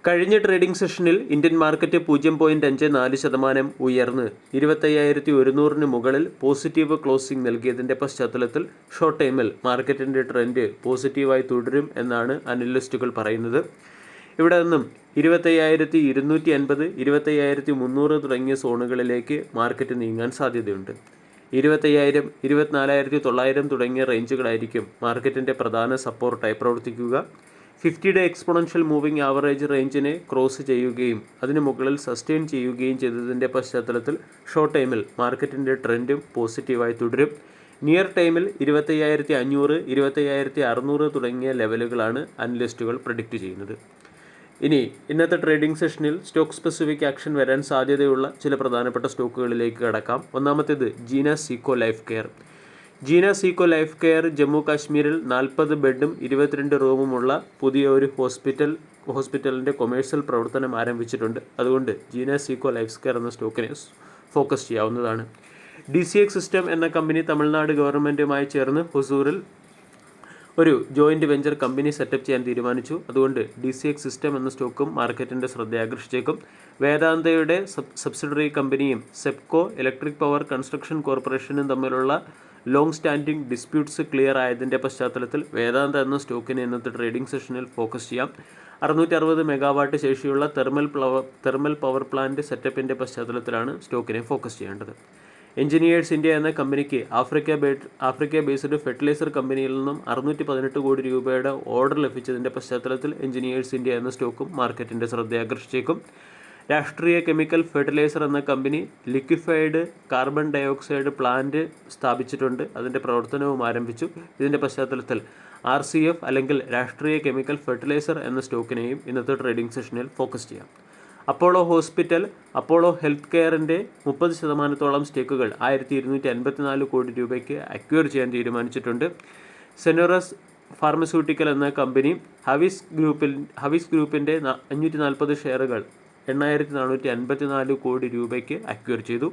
കഴിഞ്ഞ ട്രേഡിംഗ് സെഷനിൽ Indian market 0.54% ഉയർന്ന് 25,100 മുകളിൽ പോസിറ്റീവ് ക്ലോസിംഗ് നൽകിയതിൻ്റെ പശ്ചാത്തലത്തിൽ ഷോർട്ട് ടൈമിൽ മാർക്കറ്റിൻ്റെ ട്രെൻഡ് പോസിറ്റീവായി തുടരും എന്നാണ് അനലിസ്റ്റുകൾ പറയുന്നത്. ഇവിടെ നിന്നും 25,250, 25,300 തുടങ്ങിയ സോണുകളിലേക്ക് മാർക്കറ്റ് നീങ്ങാൻ സാധ്യതയുണ്ട്. 25,000, 24,900 തുടങ്ങിയ റേഞ്ചുകളായിരിക്കും മാർക്കറ്റിൻ്റെ പ്രധാന സപ്പോർട്ടായി പ്രവർത്തിക്കുക. 50-ഡേ എക്സ്പോണൻഷ്യൽ മൂവിംഗ് ആവറേജ് റേഞ്ചിനെ ക്രോസ് ചെയ്യുകയും അതിന് മുകളിൽ സസ്റ്റെയിൻ ചെയ്യുകയും ചെയ്തതിൻ്റെ പശ്ചാത്തലത്തിൽ ഷോർട്ട് ടൈമിൽ മാർക്കറ്റിൻ്റെ ട്രെൻഡും പോസിറ്റീവായി തുടരും. നിയർ ടൈമിൽ 25,500, 25,600 തുടങ്ങിയ ലെവലുകളാണ് അനലിസ്റ്റുകൾ പ്രഡിക്റ്റ് ചെയ്യുന്നത്. ഇനി ഇന്നത്തെ ട്രേഡിംഗ് സെഷനിൽ സ്റ്റോക്ക് സ്പെസിഫിക് ആക്ഷൻ വരാൻ സാധ്യതയുള്ള ചില പ്രധാനപ്പെട്ട സ്റ്റോക്കുകളിലേക്ക് കടക്കാം. ഒന്നാമത്തേത് genus Eeco life care. Genus Eeco life care Jammu കാശ്മീരിൽ 40 ബെഡും 22 റൂമുമുള്ള പുതിയ ഒരു ഹോസ്പിറ്റലിൻ്റെ കൊമേഴ്സ്യൽ പ്രവർത്തനം ആരംഭിച്ചിട്ടുണ്ട്. അതുകൊണ്ട് ജീനസ് ഈക്കോ ലൈഫ് കെയർ എന്ന സ്റ്റോക്കിനെ ഫോക്കസ് ചെയ്യാവുന്നതാണ്. DCX സിസ്റ്റം എന്ന കമ്പനി തമിഴ്നാട് ഗവൺമെൻറ്റുമായി ചേർന്ന് ഹുസൂറിൽ ഒരു ജോയിൻറ്റ് വെഞ്ചർ കമ്പനി സെറ്റപ്പ് ചെയ്യാൻ തീരുമാനിച്ചു. അതുകൊണ്ട് DCX സിസ്റ്റം എന്ന സ്റ്റോക്കും മാർക്കറ്റിൻ്റെ ശ്രദ്ധ ആകർഷിച്ചേക്കും. വേദാന്തയുടെ സബ്സിഡറി കമ്പനിയും സെപ്കോ ഇലക്ട്രിക് പവർ കൺസ്ട്രക്ഷൻ കോർപ്പറേഷനും തമ്മിലുള്ള ലോങ് സ്റ്റാൻഡിംഗ് ഡിസ്പ്യൂട്ട്സ് ക്ലിയർ ആയതിൻ്റെ പശ്ചാത്തലത്തിൽ വേദാന്ത എന്ന സ്റ്റോക്കിനെ ഇന്നത്തെ ട്രേഡിംഗ് സെഷനിൽ ഫോക്കസ് ചെയ്യാം. 660 മെഗാവാട്ട് ശേഷിയുള്ള തെർമൽ പവർ പ്ലാന്റ് സെറ്റപ്പിൻ്റെ പശ്ചാത്തലത്തിലാണ് സ്റ്റോക്കിനെ ഫോക്കസ് ചെയ്യേണ്ടത്. എഞ്ചിനീയേഴ്സ് ഇന്ത്യ എന്ന കമ്പനിക്ക് ആഫ്രിക്ക ബേസ്ഡ് ഫെർട്ടിലൈസർ കമ്പനിയിൽ നിന്നും 618 കോടി രൂപയുടെ ഓർഡർ ലഭിച്ചതിൻ്റെ പശ്ചാത്തലത്തിൽ എഞ്ചിനീയേഴ്സ് ഇന്ത്യ എന്ന സ്റ്റോക്കും മാർക്കറ്റിൻ്റെ ശ്രദ്ധ ആകർഷിച്ചേക്കും. രാഷ്ട്രീയ കെമിക്കൽ ഫെർട്ടിലൈസർ എന്ന company liquefied carbon dioxide plant സ്ഥാപിച്ചിട്ടുണ്ട്. അതിൻ്റെ പ്രവർത്തനവും ആരംഭിച്ചു. ഇതിൻ്റെ പശ്ചാത്തലത്തിൽ RCF അല്ലെങ്കിൽ രാഷ്ട്രീയ കെമിക്കൽ ഫെർട്ടിലൈസർ എന്ന സ്റ്റോക്കിനെയും ഇന്നത്തെ ട്രേഡിംഗ് സെഷനിൽ ഫോക്കസ് ചെയ്യാം. അപ്പോളോ ഹോസ്പിറ്റൽ, അപ്പോളോ ഹെൽത്ത് കെയറിൻ്റെ 30% സ്റ്റേക്കുകൾ 1,254 കോടി രൂപയ്ക്ക് അക്വയർ ചെയ്യാൻ തീരുമാനിച്ചിട്ടുണ്ട്. സെനോറസ് ഫാർമസ്യൂട്ടിക്കൽ എന്ന കമ്പനി ഹവിസ് ഗ്രൂപ്പിൻ്റെ 540 ഷെയറുകൾ 8,454 കോടി രൂപയ്ക്ക് അക്വയർ ചെയ്തു.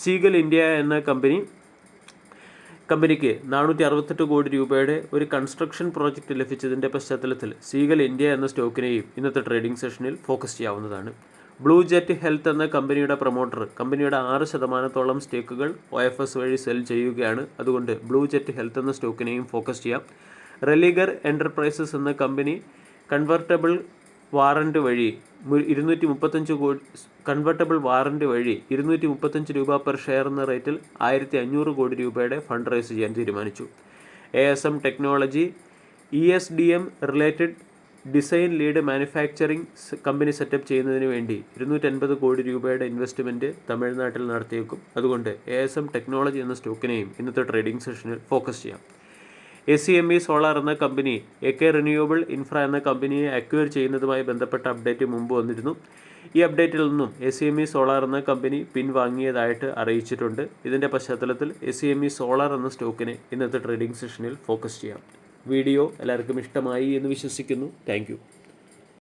സീഗൽ ഇന്ത്യ എന്ന കമ്പനിക്ക് 468 കോടി രൂപയുടെ ഒരു കൺസ്ട്രക്ഷൻ പ്രോജക്റ്റ് ലഭിച്ചതിൻ്റെ പശ്ചാത്തലത്തിൽ സീഗൽ ഇന്ത്യ എന്ന സ്റ്റോക്കിനെയും ഇന്നത്തെ ട്രേഡിംഗ് സെഷനിൽ ഫോക്കസ് ചെയ്യാവുന്നതാണ്. ബ്ലൂ ജെറ്റ് ഹെൽത്ത് എന്ന കമ്പനിയുടെ പ്രൊമോട്ടർ കമ്പനിയുടെ 6% സ്റ്റേക്കുകൾ OFS വഴി സെൽ ചെയ്യുകയാണ്. അതുകൊണ്ട് ബ്ലൂ ജെറ്റ് ഹെൽത്ത് എന്ന സ്റ്റോക്കിനെയും ഫോക്കസ് ചെയ്യാം. റെലിഗർ എൻ്റർപ്രൈസസ് എന്ന കമ്പനി കൺവെർട്ടബിൾ വാറൻറ്റ് വഴി 235 രൂപ പെർ ഷെയർ എന്ന റേറ്റിൽ 1,500 കോടി രൂപയുടെ ഫണ്ട് റൈസ് ചെയ്യാൻ തീരുമാനിച്ചു. ASM technology ESDM related design lead manufacturing company setup ചെയ്യുന്നതിന് വേണ്ടി 250 കോടി രൂപയുടെ ഇൻവെസ്റ്റ്മെൻറ്റ് തമിഴ്നാട്ടിൽ നടത്തിയേക്കും. അതുകൊണ്ട് ASM ടെക്നോളജി എന്ന സ്റ്റോക്കിനെയും ഇന്നത്തെ ട്രേഡിംഗ് സെഷനിൽ ഫോക്കസ് ചെയ്യാം. ACME സോളാർ എന്ന കമ്പനി AK റിന്യൂവബിൾ ഇൻഫ്ര എന്ന കമ്പനിയെ അക്വയർ ചെയ്യുന്നതുമായി ബന്ധപ്പെട്ട അപ്ഡേറ്റ് മുമ്പ് വന്നിരുന്നു. ഈ അപ്ഡേറ്റിൽ നിന്നും ACME സോളാർ എന്ന കമ്പനി പിൻവാങ്ങിയതായിട്ട് അറിയിച്ചിട്ടുണ്ട്. ഇതിൻ്റെ പശ്ചാത്തലത്തിൽ ACME സോളാർ എന്ന സ്റ്റോക്കിനെ ഇന്നത്തെ ട്രേഡിംഗ് സെഷനിൽ ഫോക്കസ് ചെയ്യാം. വീഡിയോ എല്ലാവർക്കും ഇഷ്ടമായി എന്ന് വിശ്വസിക്കുന്നു. Thank you.